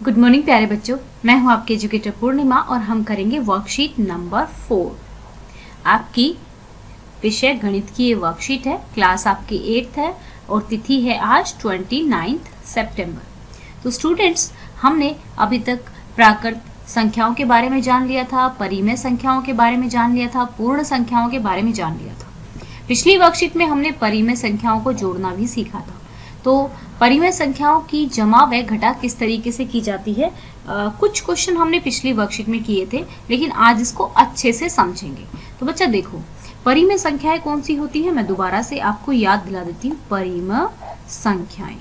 Good morning प्यारे बच्चों, मैं हूं आपके एजुकेटर पूर्णिमा और हम करेंगे वर्कशीट नंबर 4। आपकी विषय गणित की ये वर्कशीट है। क्लास आपकी 8th है और तिथि है आज 29 सितंबर। तो स्टूडेंट्स, हमने अभी तक प्राकृत संख्याओं के बारे में जान लिया था, परिमेय संख्याओं के बारे में जान लिया था, पूर्ण संख्याओं के बारे में जान लिया था। पिछली वर्कशीट में हमने परिमेय संख्याओं को जोड़ना भी सीखा था। तो परिमेय संख्याओं की जमा व घटा किस तरीके से की जाती है, कुछ क्वेश्चन हमने पिछली वर्कशीट में किए थे, लेकिन आज इसको अच्छे से समझेंगे। तो बच्चा देखो, परिमेय संख्याएं कौन सी होती है, मैं दोबारा से आपको याद दिला देती हूँ। परिमेय संख्याएं,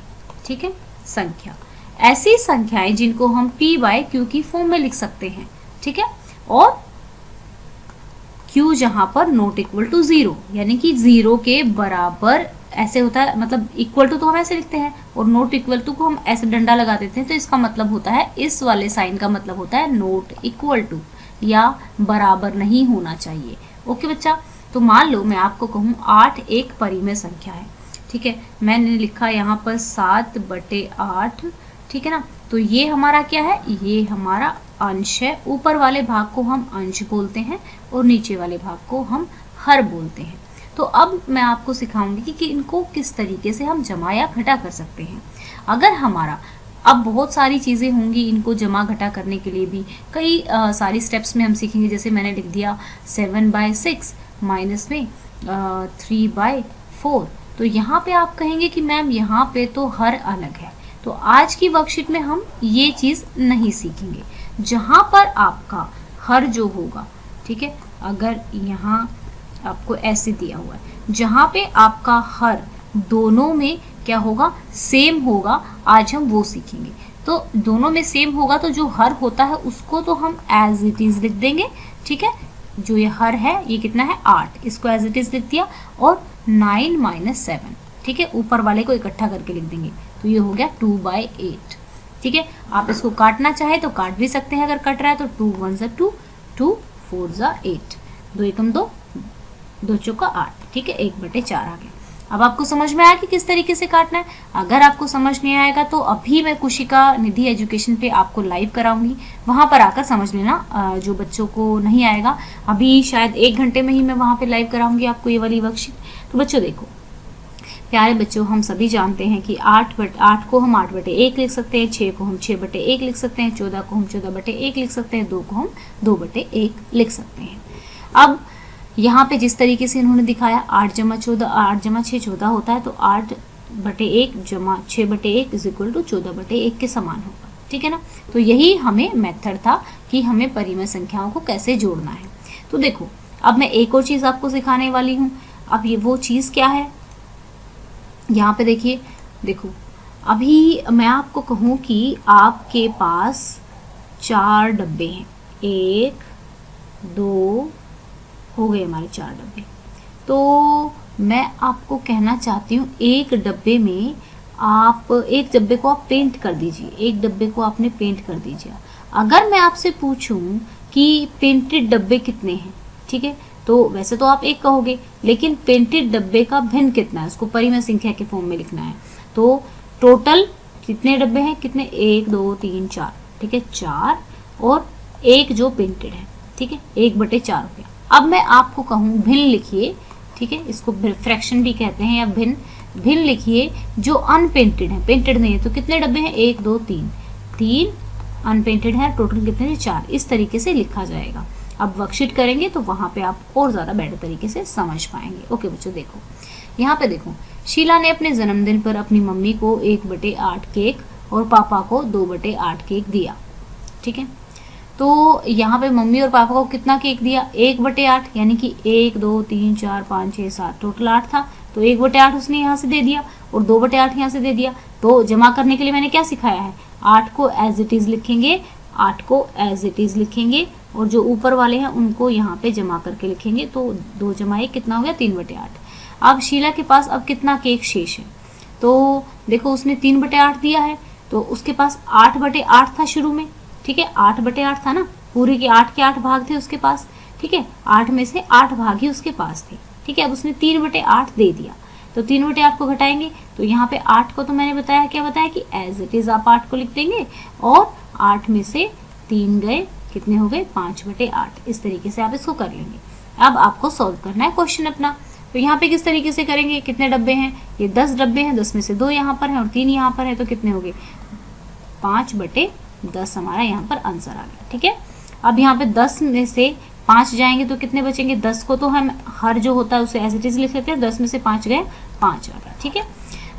ठीक है, संख्या ऐसी संख्याएं जिनको हम p/q की फॉर्म में लिख सकते हैं, ठीक है, और q जहां पर नॉट इक्वल टू 0 यानी कि 0 के बराबर ऐसे होता है, मतलब इक्वल टू तो हम ऐसे लिखते हैं और नॉट इक्वल टू को हम ऐसे डंडा लगा देते हैं, तो इसका मतलब होता है, इस वाले साइन का मतलब होता है नॉट इक्वल टू या बराबर नहीं होना चाहिए। ओके बच्चा, तो मान लो मैं आपको कहूँ 8 एक परिमेय संख्या है, ठीक है, मैंने लिखा यहाँ पर 7/8, ठीक है ना। तो ये हमारा क्या है, ये हमारा अंश है। ऊपर वाले भाग को हम अंश बोलते हैं और नीचे वाले भाग को हम हर बोलते हैं। तो अब मैं आपको सिखाऊंगी कि इनको किस तरीके से हम जमा या घटा कर सकते हैं। अगर हमारा, अब बहुत सारी चीज़ें होंगी इनको जमा घटा करने के लिए भी कई सारी स्टेप्स में हम सीखेंगे। जैसे मैंने लिख दिया 7/6 माइनस में 3/4। तो यहाँ पे आप कहेंगे कि मैम यहाँ पे तो हर अलग है। तो आज की वर्कशीट में हम ये चीज़ नहीं सीखेंगे। जहाँ पर आपका हर जो होगा, ठीक है, अगर यहाँ आपको ऐसे दिया हुआ है, जहाँ पे आपका हर दोनों में क्या होगा, सेम होगा, आज हम वो सीखेंगे। तो दोनों में सेम होगा तो जो हर होता है उसको तो हम एज इट इज लिख देंगे, ठीक है। जो ये हर है ये कितना है 8, इसको एज इट इज लिख दिया, और 9 - 7, ठीक है, ऊपर वाले को इकट्ठा करके लिख देंगे, तो ये हो गया 2/8, ठीक है। आप इसको काटना चाहे तो काट भी सकते हैं, अगर कट रहा है तो 2 × 1 = 2, 2 × 4 = 8, 2 एकम 2, 2 चौका 8, ठीक है, 1/4 आ गया। अब आपको समझ में आया कि किस तरीके से काटना है। अगर आपको समझ नहीं आएगा तो अभी मैं कुशिका निधि एजुकेशन पे आपको लाइव कराऊंगी, वहां पर आकर समझ लेना। जो बच्चों को नहीं आएगा, अभी शायद 1 घंटे में ही मैं वहां पे लाइव कराऊंगी आपको ये वाली वर्कशीट। तो बच्चों देखो, प्यारे बच्चों, हम सभी जानते हैं कि 8 को हम 8/1 लिख सकते हैं, 6 को हम 6/1 लिख सकते हैं, 14 को हम 14/1 लिख सकते हैं, 2 को हम 2/1 लिख सकते हैं। अब यहाँ पे जिस तरीके से इन्होंने दिखाया 8 × 6 = 14 होता है, तो 8/1 = 6/1 = 14/1 के समान होगा, ठीक है ना। तो यही हमें मेथड था कि हमें परिमेय संख्याओं को कैसे जोड़ना है। तो देखो, अब मैं एक और चीज़ आपको सिखाने वाली हूँ। अब ये वो चीज़ क्या है, यहाँ पे देखिए, देखो, अभी मैं आपको कहूँ कि आपके पास 4 डब्बे हैं, 1 2 हो गए हमारे 4 डब्बे। तो मैं आपको कहना चाहती हूँ, एक डब्बे में आप, एक डब्बे को आप पेंट कर दीजिए, एक डब्बे को आपने पेंट कर दीजिए। अगर मैं आपसे पूछूं कि पेंटेड डब्बे कितने हैं, ठीक है, तो वैसे तो आप एक कहोगे, लेकिन पेंटेड डब्बे का भिन्न कितना है, उसको परिमेय संख्या के फॉर्म में लिखना है। तो टोटल कितने डब्बे हैं, कितने, 1 2 3 4, ठीक है, 4 और एक जो पेंटेड है, ठीक है, 1/4 हो गया। अब मैं आपको कहूँ भिन्न लिखिए, ठीक है, इसको फ्रैक्शन भी कहते हैं या भिन्न लिखिए जो अनपेंटेड है, पेंटेड नहीं है। तो कितने डब्बे हैं, 1 2 3 अनपेंटेड है, टोटल कितने हैं, 4। इस तरीके से लिखा जाएगा। अब वर्कशीट करेंगे तो वहां पे आप और ज़्यादा बेटर तरीके से समझ पाएंगे। ओके बच्चों, देखो यहाँ पे देखो, शीला ने अपने जन्मदिन पर अपनी मम्मी को 1/8 केक और पापा को 2/8 केक दिया, ठीक है। तो यहाँ पे मम्मी और पापा को कितना केक दिया, 1/8, यानी कि 1 2 3 4 5 6 7, टोटल 8 था। तो 1/8 उसने यहाँ से दे दिया और 2/8 यहाँ से दे दिया। तो जमा करने के लिए मैंने क्या सिखाया है, 8 को एज इट इज लिखेंगे, 8 को एज इट इज लिखेंगे, और जो ऊपर वाले हैं उनको यहाँ पे जमा करके लिखेंगे। तो 2 × 1 कितना हो गया, 3/8। अब शीला के पास अब कितना केक शेष है, तो देखो उसने 3/8 दिया है, तो उसके पास 8/8 था शुरू में, ठीक है, 8/8 था ना, पूरे के 8 भाग थे उसके पास, ठीक है, 8 में से 8 भाग ही उसके पास थे, ठीक है। अब उसने 3/8 दे दिया, तो 3/8 को घटाएंगे, तो यहाँ पे 8 को तो मैंने बताया, क्या बताया कि एज इट इज आप 8 को लिख देंगे, और 8 में से 3 गए, कितने हो गए 5/8। इस तरीके से आप इसको कर लेंगे। अब आपको सॉल्व करना है क्वेश्चन अपना। तो यहाँ पे किस तरीके से करेंगे, कितने डब्बे हैं, ये 10 डब्बे हैं, 10 में से 2 यहाँ पर हैं और 3 यहाँ पर है, तो कितने हो गए 5/10 हमारा यहाँ पर आंसर आ गया। ठीक है, अब यहाँ पे 10 में से 5 जाएंगे तो कितने बचेंगे, 10 को तो हम हर जो होता है उसे एज इट इज लिख लेते हैं, 10 में से 5 गए 5 आ गया। ठीक है,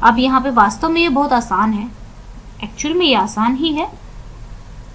अब यहाँ पे वास्तव में ये बहुत आसान है, एक्चुअल में ये आसान ही है।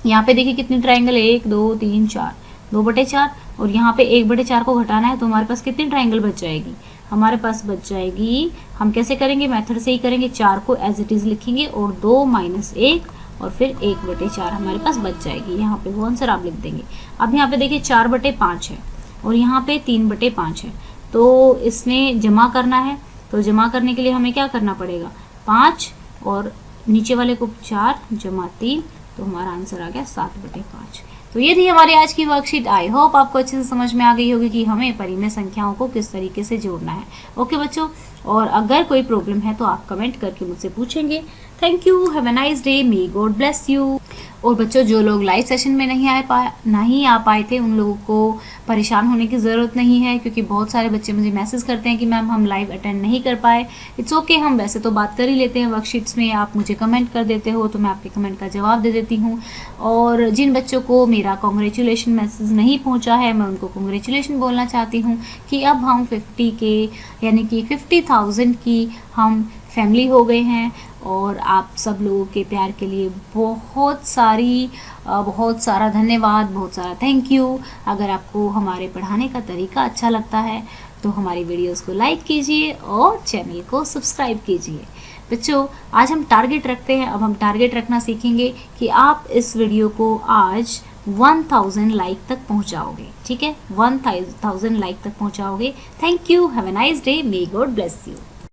यहाँ पे देखिए कितने ट्राइंगल, 1 2 3 4, 2/4 और यहाँ पे 1/4 को घटाना है तो हमारे पास कितनी ट्राइंगल बच जाएगी, हमारे पास बच जाएगी, हम कैसे करेंगे, मेथड से ही करेंगे, 4 को एज इट इज लिखेंगे और 2 - 1 और फिर 1/4 हमारे पास बच जाएगी। यहाँ पे वो आंसर आप लिख देंगे। अब यहाँ पे देखिए 4/5 है और यहाँ पे 3/5 है, तो इसमें जमा करना है, तो जमा करने के लिए हमें क्या करना पड़ेगा, 5 और नीचे वाले को 4 जमा 3, तो हमारा आंसर आ गया 7/5। तो ये थी हमारी आज की वर्कशीट। आई होप आपको अच्छे से समझ में आ गई होगी कि हमें परिमेय संख्याओं को किस तरीके से जोड़ना है। ओके बच्चों, और अगर कोई प्रॉब्लम है तो आप कमेंट करके मुझसे पूछेंगे। Thank you, have a nice day, may God bless you. और बच्चों, जो लोग लाइव सेशन में नहीं आ पाए थे उन लोगों को परेशान होने की ज़रूरत नहीं है, क्योंकि बहुत सारे बच्चे मुझे मैसेज करते हैं कि मैम हम लाइव अटेंड नहीं कर पाए। इट्स ओके, हम वैसे तो बात कर ही लेते हैं वर्कशीट्स में, आप मुझे कमेंट कर देते हो तो मैं आपके कमेंट का जवाब दे देती हूँ। और जिन बच्चों को मेरा कॉन्ग्रेचुलेशन मैसेज नहीं पहुँचा है, मैं उनको कॉन्ग्रेचुलेशन बोलना चाहती हूँ कि अब हम 50K यानी कि 50,000 की हम फैमिली हो गए हैं। और आप सब लोगों के प्यार के लिए बहुत सारा धन्यवाद, बहुत सारा थैंक यू। अगर आपको हमारे पढ़ाने का तरीका अच्छा लगता है तो हमारी वीडियोस को लाइक कीजिए और चैनल को सब्सक्राइब कीजिए। बच्चों, आज हम टारगेट रखते हैं। अब हम टारगेट रखना सीखेंगे कि आप इस वीडियो को आज 1000 लाइक तक पहुंचाओगे। ठीक है, 1000 लाइक तक पहुंचाओगे। Thank you, have a nice day, may God bless you.